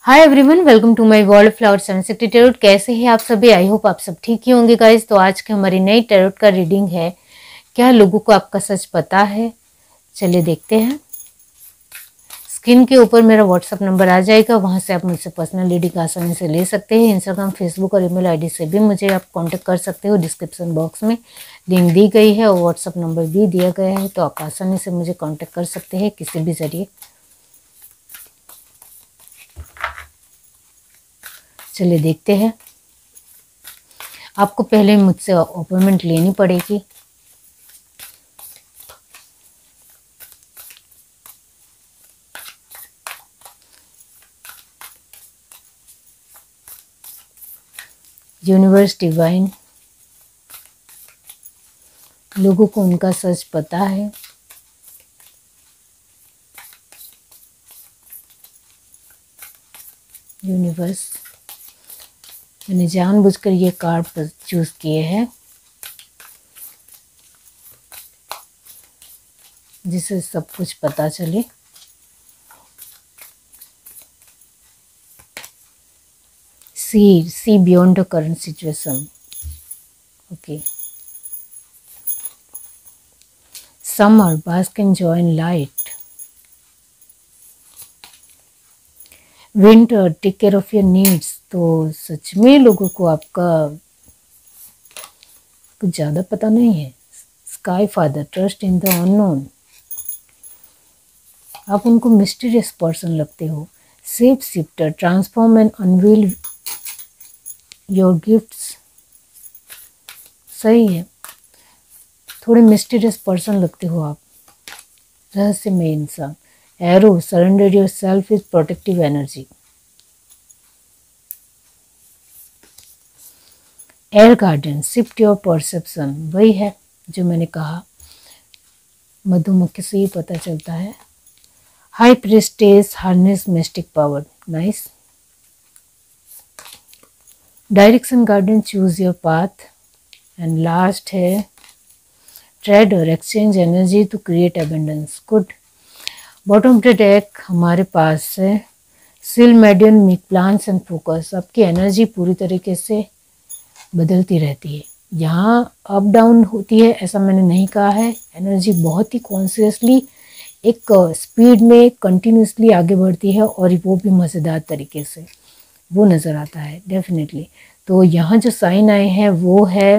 Hi everyone, welcome to my world flower 760 tarot. कैसे हैं आप सभी? आई होप आप सब ठीक ही होंगे गाइस। तो आज की हमारी नई टैरोट का रीडिंग है। क्या लोगों को आपका सच पता है? चलिए देखते हैं। स्क्रीन के ऊपर मेरा व्हाट्सअप नंबर आ जाएगा, वहां से आप मुझसे पर्सनल रीडिंग आसानी से ले सकते हैं। इंस्टाग्राम, फेसबुक और ईमेल आईडी से भी मुझे आप कांटेक्ट कर सकते हो। डिस्क्रिप्शन बॉक्स में लिंक दी गई है और व्हाट्सअप नंबर भी दिया गया है, तो आप आसानी से मुझे कॉन्टेक्ट कर सकते हैं किसी भी जरिए। चलिए देखते हैं। आपको पहले मुझसे अपॉइंटमेंट लेनी पड़ेगी। यूनिवर्स डिवाइन, लोगों को उनका सच पता है। यूनिवर्स, मैंने जानबूझकर ये कार्ड चूज किए हैं जिससे सब कुछ पता चले। See beyond the current situation. Okay. Summer, bask in joy and light. Winter, take care of your needs. तो सच में लोगों को आपका कुछ ज़्यादा पता नहीं है। Sky Father, trust in the unknown. आप उनको मिस्टीरियस पर्सन लगते हो। Shape shifter, transform and unveil your gifts. सही है, थोड़े मिस्टीरियस पर्सन लगते हो आप, रहस्यमय इंसान। Arrow, surrender your self is protective energy. Air garden, shift your perception, वही है जो मैंने कहा, मधुमक्खी से ही पता चलता है। High priestess, harness mystic power, nice. Direction garden, choose your path. And last है trader, exchange energy to create abundance, good. Bottom of the deck हमारे पास है seal median, make plans and focus. आपकी एनर्जी पूरी तरीके से बदलती रहती है, यहाँ अप डाउन होती है ऐसा मैंने नहीं कहा है। एनर्जी बहुत ही कॉन्शियसली एक स्पीड में कंटिन्यूसली आगे बढ़ती है और वो भी मज़ेदार तरीके से, वो नज़र आता है डेफिनेटली। तो यहाँ जो साइन आए हैं वो है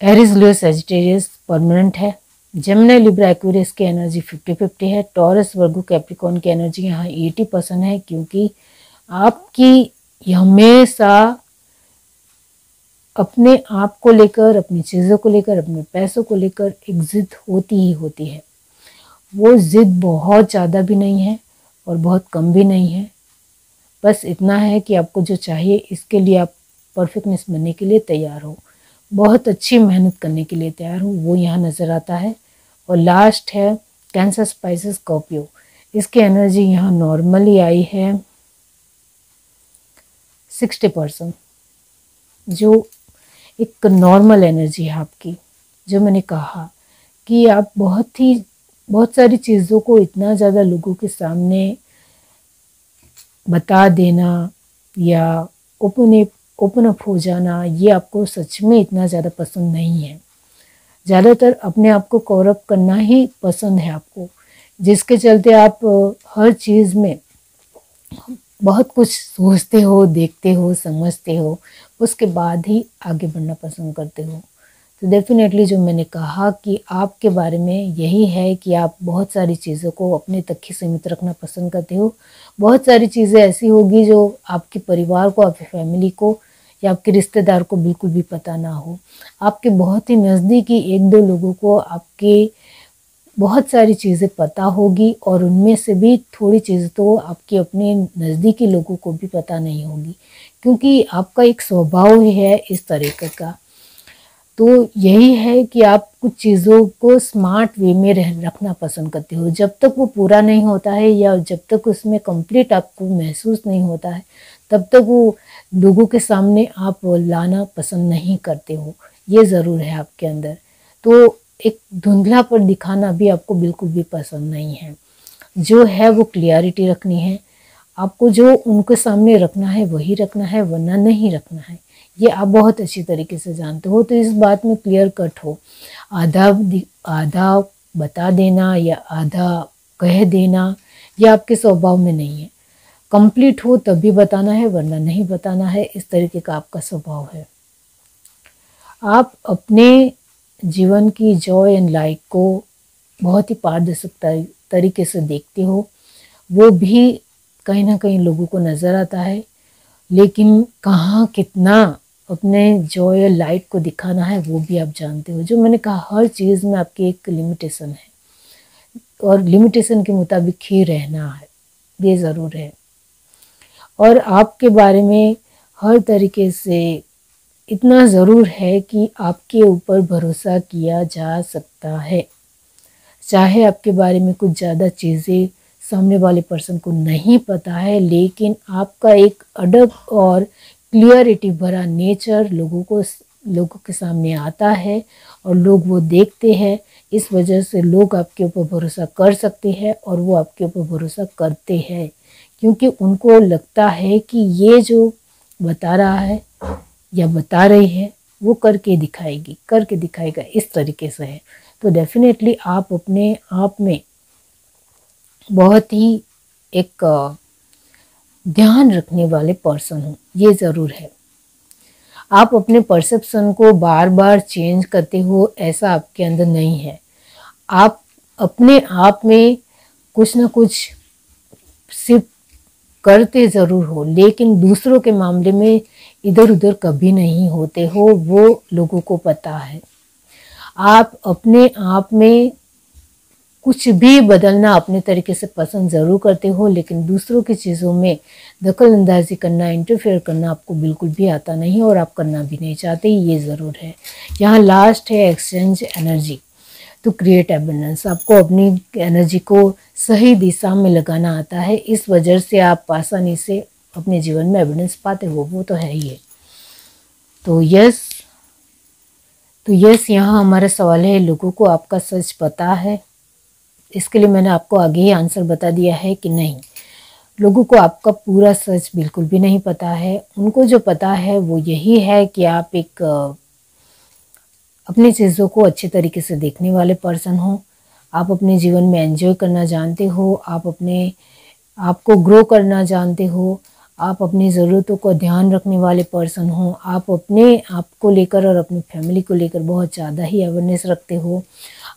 एरीज, लियो, सजिटेरियस परमानेंट है। जेमिनी, लिब्रा, एक्वेरियस की एनर्जी 50-50 है। टॉरस, वर्गो, कैप्रिकॉर्न की एनर्जी यहाँ 80% है, क्योंकि आपकी हमेशा अपने आप को लेकर, अपनी चीज़ों को लेकर, अपने पैसों को लेकर एक जिद होती ही होती है। वो जिद बहुत ज़्यादा भी नहीं है और बहुत कम भी नहीं है, बस इतना है कि आपको जो चाहिए इसके लिए आप परफेक्टनेस बनने के लिए तैयार हो, बहुत अच्छी मेहनत करने के लिए तैयार हो, वो यहाँ नज़र आता है। और लास्ट है कैंसर, स्पाइसेस, स्कॉर्पियो, इसकी एनर्जी यहाँ नॉर्मली आई है 60%, जो एक नॉर्मल एनर्जी है आपकी। जो मैंने कहा कि आप बहुत सारी चीज़ों को इतना ज़्यादा लोगों के सामने बता देना या ओपन अप हो जाना, ये आपको सच में इतना ज़्यादा पसंद नहीं है। ज़्यादातर अपने आप को कवर अप करना ही पसंद है आपको, जिसके चलते आप हर चीज़ में बहुत कुछ सोचते हो, देखते हो, समझते हो, उसके बाद ही आगे बढ़ना पसंद करते हो। तो डेफिनेटली जो मैंने कहा कि आपके बारे में यही है कि आप बहुत सारी चीज़ों को अपने तक ही सीमित रखना पसंद करते हो। बहुत सारी चीज़ें ऐसी होगी जो आपके परिवार को, आपकी फैमिली को या आपके रिश्तेदार को बिल्कुल भी पता ना हो। आपके बहुत ही नज़दीकी 1-2 लोगों को आपके बहुत सारी चीज़ें पता होगी, और उनमें से भी थोड़ी चीज़ें तो आपके अपने नज़दीकी लोगों को भी पता नहीं होगी, क्योंकि आपका एक स्वभाव है इस तरीके का। तो यही है कि आप कुछ चीज़ों को स्मार्ट वे में रखना पसंद करते हो। जब तक वो पूरा नहीं होता है या जब तक उसमें कंप्लीट आपको महसूस नहीं होता है, तब तक वो लोगों के सामने आप लाना पसंद नहीं करते हो। ये ज़रूर है आपके अंदर। तो एक धुंधला पर दिखाना भी आपको बिल्कुल भी पसंद नहीं है। जो है वो क्लियरिटी रखनी है। आपको जो उनके सामने रखना है वही रखना है, वरना नहीं रखना है। ये आप बहुत अच्छी तरीके से जानते हो, तो इस बात में क्लियर कट हो। आधा आधा बता देना या आधा कह देना ये आपके स्वभाव में नहीं है। कंप्लीट हो तभी बताना है, वरना नहीं बताना है। इस तरीके का आपका स्वभाव है। आप अपने जीवन की जॉय एंड लाइट को बहुत ही पारदर्शिक तरीके से देखते हो, वो भी कहीं ना कहीं लोगों को नज़र आता है, लेकिन कहाँ कितना अपने जॉय और लाइट को दिखाना है वो भी आप जानते हो। जो मैंने कहा, हर चीज़ में आपकी एक लिमिटेशन है और लिमिटेशन के मुताबिक ही रहना है, ये ज़रूर है। और आपके बारे में हर तरीके से इतना ज़रूर है कि आपके ऊपर भरोसा किया जा सकता है। चाहे आपके बारे में कुछ ज़्यादा चीज़ें सामने वाले पर्सन को नहीं पता है, लेकिन आपका एक अडब और क्लियरिटी भरा नेचर लोगों के सामने आता है और लोग वो देखते हैं। इस वजह से लोग आपके ऊपर भरोसा कर सकते हैं और वो आपके ऊपर भरोसा करते हैं, क्योंकि उनको लगता है कि ये जो बता रहा है या बता रही है वो करके दिखाएगा, इस तरीके से है। तो डेफिनेटली आप अपने आप में बहुत ही एक ध्यान रखने वाले पर्सन हो, ये ज़रूर है। आप अपने परसेप्शन को बार बार चेंज करते हो, ऐसा आपके अंदर नहीं है। आप अपने आप में कुछ ना कुछ सिर्फ करते ज़रूर हो, लेकिन दूसरों के मामले में इधर उधर कभी नहीं होते हो, वो लोगों को पता है। आप अपने आप में कुछ भी बदलना अपने तरीके से पसंद ज़रूर करते हो, लेकिन दूसरों की चीज़ों में दखल अंदाजी करना, इंटरफेयर करना आपको बिल्कुल भी आता नहीं और आप करना भी नहीं चाहते, ये ज़रूर है। यहाँ लास्ट है exchange energy to create abundance. आपको अपनी एनर्जी को सही दिशा में लगाना आता है, इस वजह से आप आसानी से अपने जीवन में एबंडेंस पाते हो, वो तो है ही है। तो यस यहाँ हमारा सवाल है, लोगों को आपका सच पता है? इसके लिए मैंने आपको आगे ही आंसर बता दिया है कि नहीं, लोगों को आपका पूरा सच बिल्कुल भी नहीं पता है। उनको जो पता है वो यही है कि आप एक अपनी चीज़ों को अच्छे तरीके से देखने वाले पर्सन हो, आप अपने जीवन में एंजॉय करना जानते हो, आप अपने आप को ग्रो करना जानते हो, आप अपनी ज़रूरतों को ध्यान रखने वाले पर्सन हो, आप अपने आप को लेकर और अपनी फैमिली को लेकर बहुत ज़्यादा ही अवेयरनेस रखते हो,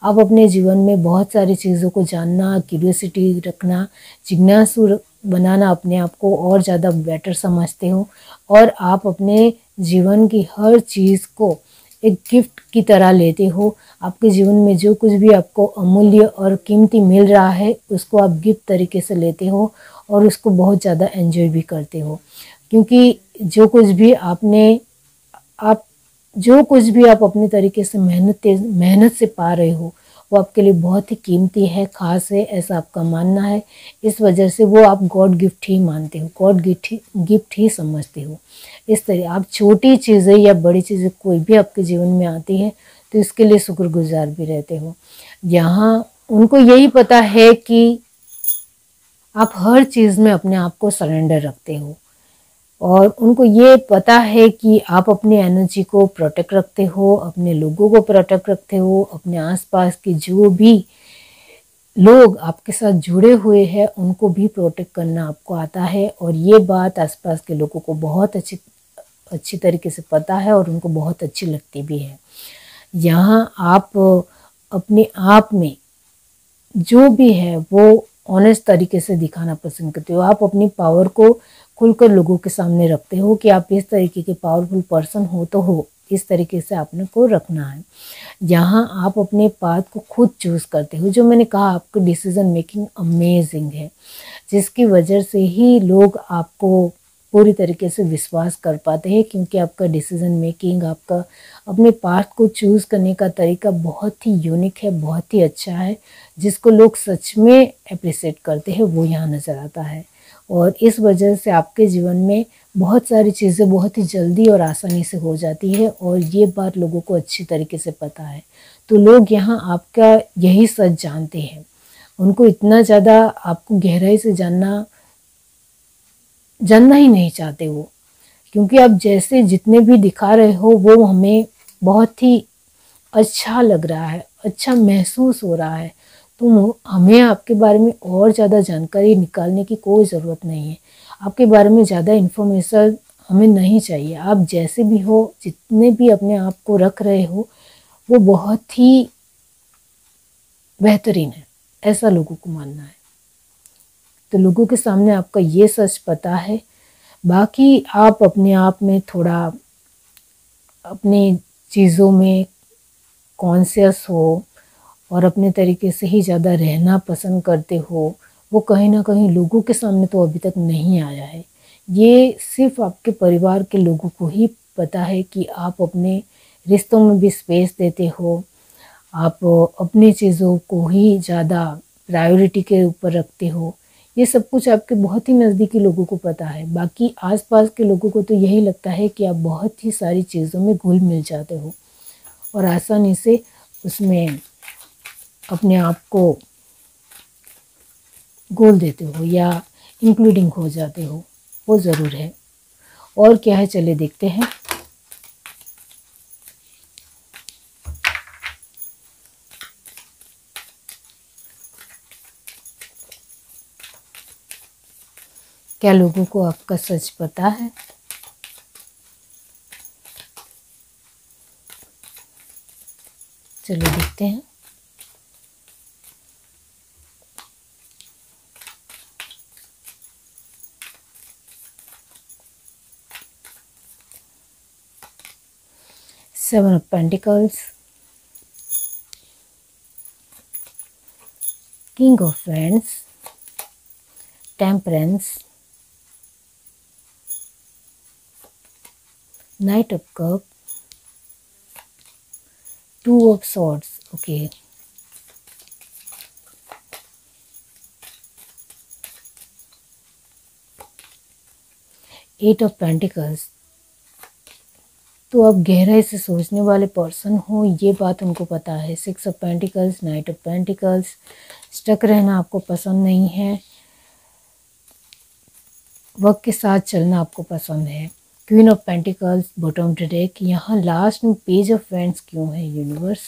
आप अपने जीवन में बहुत सारी चीज़ों को जानना, क्यूरियोसिटी रखना, जिज्ञासु बनाना, अपने आप को और ज़्यादा बेटर समझते हो और आप अपने जीवन की हर चीज़ को एक गिफ्ट की तरह लेते हो। आपके जीवन में जो कुछ भी आपको अमूल्य और कीमती मिल रहा है उसको आप गिफ्ट तरीके से लेते हो और उसको बहुत ज़्यादा एंजॉय भी करते हो, क्योंकि जो कुछ भी आप अपने तरीके से मेहनत से पा रहे हो वो आपके लिए बहुत ही कीमती है, ख़ास है, ऐसा आपका मानना है। इस वजह से वो आप गॉड गिफ्ट ही मानते हो, गॉड गिफ्ट ही समझते हो। इस तरह आप छोटी चीज़ें या बड़ी चीज़ें कोई भी आपके जीवन में आती है तो इसके लिए शुक्रगुजार भी रहते हो। यहाँ उनको यही पता है कि आप हर चीज़ में अपने आप को सरेंडर रखते हो और उनको ये पता है कि आप अपनी एनर्जी को प्रोटेक्ट रखते हो, अपने लोगों को प्रोटेक्ट रखते हो, अपने आसपास के जो भी लोग आपके साथ जुड़े हुए हैं उनको भी प्रोटेक्ट करना आपको आता है और ये बात आसपास के लोगों को बहुत अच्छी तरीके से पता है और उनको बहुत अच्छी लगती भी है। यहाँ आप अपने आप में जो भी है वो ऑनेस्ट तरीके से दिखाना पसंद करते हो। आप अपनी पावर को खुलकर लोगों के सामने रखते हो कि आप इस तरीके के पावरफुल पर्सन हो तो हो, इस तरीके से आपने को रखना है। यहाँ आप अपने पाथ को खुद चूज़ करते हो। जो मैंने कहा, आपको डिसीजन मेकिंग अमेजिंग है, जिसकी वजह से ही लोग आपको पूरी तरीके से विश्वास कर पाते हैं, क्योंकि आपका डिसीजन मेकिंग, आपका अपने पाथ को चूज़ करने का तरीका बहुत ही यूनिक है, बहुत ही अच्छा है, जिसको लोग सच में अप्रिशिएट करते हैं, वो यहाँ नज़र आता है। और इस वजह से आपके जीवन में बहुत सारी चीज़ें बहुत ही जल्दी और आसानी से हो जाती है और ये बात लोगों को अच्छी तरीके से पता है। तो लोग यहाँ आपका यही सच जानते हैं। उनको इतना ज़्यादा आपको गहराई से जानना जानना ही नहीं चाहते वो, क्योंकि आप जैसे जितने भी दिखा रहे हो वो हमें बहुत ही अच्छा लग रहा है, अच्छा महसूस हो रहा है। तो हमें आपके बारे में और ज़्यादा जानकारी निकालने की कोई ज़रूरत नहीं है। आपके बारे में ज़्यादा इन्फॉर्मेशन हमें नहीं चाहिए। आप जैसे भी हो, जितने भी अपने आप को रख रहे हो, वो बहुत ही बेहतरीन है, ऐसा लोगों को मानना है। तो लोगों के सामने आपका ये सच पता है। बाकी आप अपने आप में थोड़ा अपनी चीज़ों में कॉन्शियस हो और अपने तरीके से ही ज़्यादा रहना पसंद करते हो, वो कहीं ना कहीं लोगों के सामने तो अभी तक नहीं आया है। ये सिर्फ आपके परिवार के लोगों को ही पता है कि आप अपने रिश्तों में भी स्पेस देते हो, आप अपनी चीज़ों को ही ज़्यादा प्रायोरिटी के ऊपर रखते हो। ये सब कुछ आपके बहुत ही नज़दीकी लोगों को पता है। बाकी आसपास के लोगों को तो यही लगता है कि आप बहुत ही सारी चीज़ों में घुल मिल जाते हो और आसानी से उसमें अपने आप को गोल देते हो या इंक्लूडिंग हो जाते हो, वो ज़रूर है। और क्या है, चले देखते हैं। क्या लोगों को आपका सच पता है? चलो देखते हैं। Seven of Pentacles, King of Wands, Temperance, Knight of Cups, Two of Swords. Okay. Eight of Pentacles. तो आप गहराई से सोचने वाले पर्सन हो, ये बात उनको पता है। Six of pentacles, knight of pentacles, stuck रहना आपको पसंद नहीं है, वक्त के साथ चलना आपको पसंद है। Queen of pentacles, bottom of the deck. यहाँ लास्ट में पेज ऑफ वैंड्स क्यों है यूनिवर्स?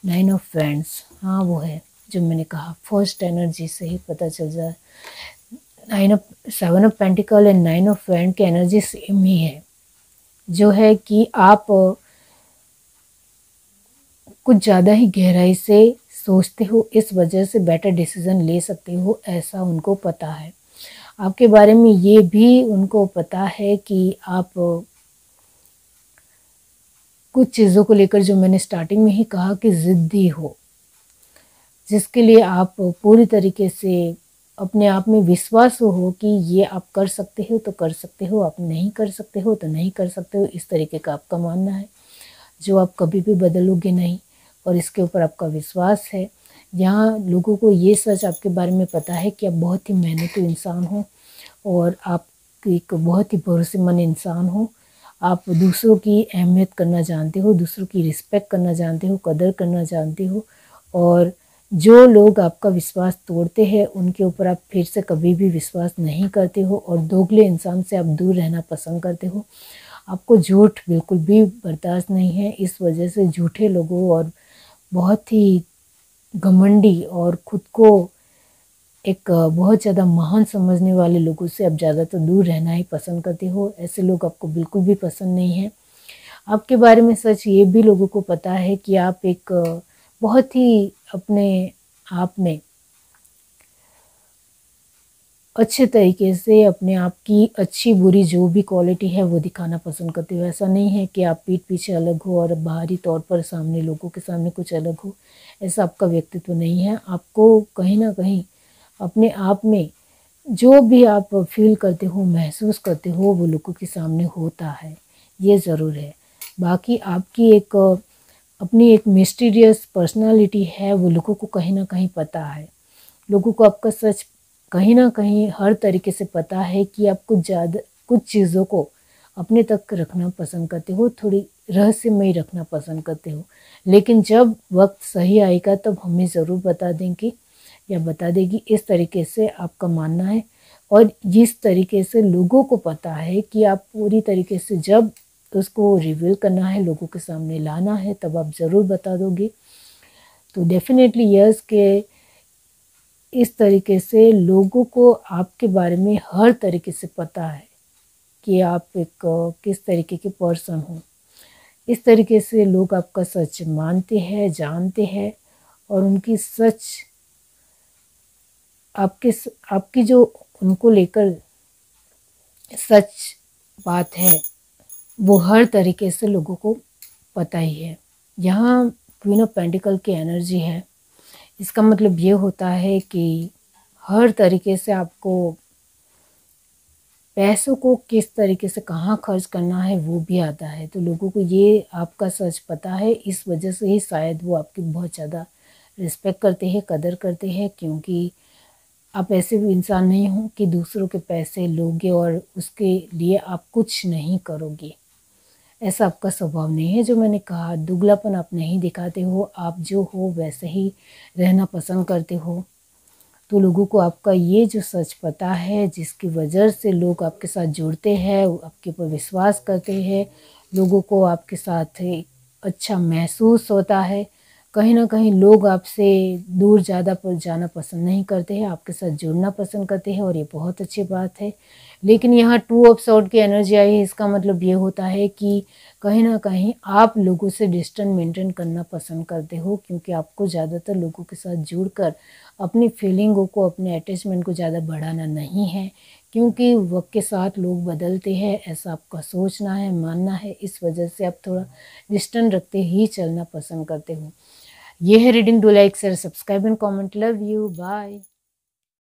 नाइन ऑफ वैंड्स, हाँ वो है जो मैंने कहा, फर्स्ट एनर्जी से ही पता चल जाए। Seven of pentacle and nine of wand की एनर्जी सेम ही है, जो है कि आप कुछ ज़्यादा ही गहराई से सोचते हो, इस वजह से बेटर डिसीजन ले सकते हो, ऐसा उनको पता है। आपके बारे में ये भी उनको पता है कि आप कुछ चीज़ों को लेकर, जो मैंने स्टार्टिंग में ही कहा कि ज़िद्दी हो, जिसके लिए आप पूरी तरीके से अपने आप में विश्वास हो कि ये आप कर सकते हो तो कर सकते हो, आप नहीं कर सकते हो तो नहीं कर सकते हो, इस तरीके का आपका मानना है, जो आप कभी भी बदलोगे नहीं और इसके ऊपर आपका विश्वास है। यहाँ लोगों को ये सच आपके बारे में पता है कि आप बहुत ही मेहनती इंसान हो और आप एक बहुत ही भरोसेमंद इंसान हो। आप दूसरों की अहमियत करना जानते हो, दूसरों की रिस्पेक्ट करना जानते हो, कदर करना जानते हो, और जो लोग आपका विश्वास तोड़ते हैं उनके ऊपर आप फिर से कभी भी विश्वास नहीं करते हो और दोगले इंसान से आप दूर रहना पसंद करते हो। आपको झूठ बिल्कुल भी बर्दाश्त नहीं है, इस वजह से झूठे लोगों और बहुत ही घमंडी और खुद को एक बहुत ज़्यादा महान समझने वाले लोगों से आप ज़्यादातर दूर रहना ही पसंद करते हो। ऐसे लोग आपको बिल्कुल भी पसंद नहीं है। आपके बारे में सच ये भी लोगों को पता है कि आप एक बहुत ही अपने आप में अच्छे तरीके से अपने आप की अच्छी बुरी जो भी क्वालिटी है वो दिखाना पसंद करते हो। ऐसा नहीं है कि आप पीठ पीछे अलग हो और बाहरी तौर पर सामने लोगों के सामने कुछ अलग हो, ऐसा आपका व्यक्तित्व नहीं है। आपको कहीं ना कहीं अपने आप में जो भी आप फील करते हो, महसूस करते हो, वो लोगों के सामने होता है, ये ज़रूर है। बाकी आपकी एक अपनी एक मिस्टीरियस पर्सनालिटी है, वो लोगों को कहीं ना कहीं पता है। लोगों को आपका सच कहीं ना कहीं हर तरीके से पता है कि आप कुछ चीज़ों को अपने तक रखना पसंद करते हो, थोड़ी रहस्यमय रखना पसंद करते हो, लेकिन जब वक्त सही आएगा तब हमें ज़रूर बता देंगे या बता देगी, इस तरीके से आपका मानना है। और जिस तरीके से लोगों को पता है कि आप पूरी तरीके से जब उसको रिवील करना है, लोगों के सामने लाना है, तब आप ज़रूर बता दोगे। तो डेफिनेटली यस के इस तरीके से लोगों को आपके बारे में हर तरीके से पता है कि आप एक किस तरीके के पर्सन हो। इस तरीके से लोग आपका सच मानते हैं, जानते हैं, और उनकी सच आपकी जो उनको लेकर सच बात है वो हर तरीके से लोगों को पता ही है। यहाँ क्वीन ऑफ पेंटिकल की एनर्जी है, इसका मतलब ये होता है कि हर तरीके से आपको पैसों को किस तरीके से कहाँ खर्च करना है वो भी आता है। तो लोगों को ये आपका सच पता है, इस वजह से ही शायद वो आपकी बहुत ज़्यादा रिस्पेक्ट करते हैं, कदर करते हैं, क्योंकि आप ऐसे भी इंसान नहीं हो कि दूसरों के पैसे लोगे और उसके लिए आप कुछ नहीं करोगे। ऐसा आपका स्वभाव नहीं है। जो मैंने कहा, दुगलापन आप नहीं दिखाते हो, आप जो हो वैसे ही रहना पसंद करते हो। तो लोगों को आपका ये जो सच पता है, जिसकी वजह से लोग आपके साथ जुड़ते हैं, आपके ऊपर विश्वास करते हैं, लोगों को आपके साथ अच्छा महसूस होता है। कहीं ना कहीं लोग आपसे दूर ज़्यादा पर जाना पसंद नहीं करते हैं, आपके साथ जुड़ना पसंद करते हैं, और ये बहुत अच्छी बात है। लेकिन यहाँ 2 ऑफ सॉर्ड की एनर्जी आई है, इसका मतलब ये होता है कि कहीं ना कहीं आप लोगों से डिस्टेंस मेंटेन करना पसंद करते हो, क्योंकि आपको ज़्यादातर लोगों के साथ जुड़कर अपनी फीलिंगों को, अपने अटैचमेंट को ज़्यादा बढ़ाना नहीं है, क्योंकि वक्त के साथ लोग बदलते हैं, ऐसा आपका सोचना है, मानना है। इस वजह से आप थोड़ा डिस्टेंस रखते ही चलना पसंद करते हो। ये है reading. Do like, share, subscribe and comment. Love you, bye.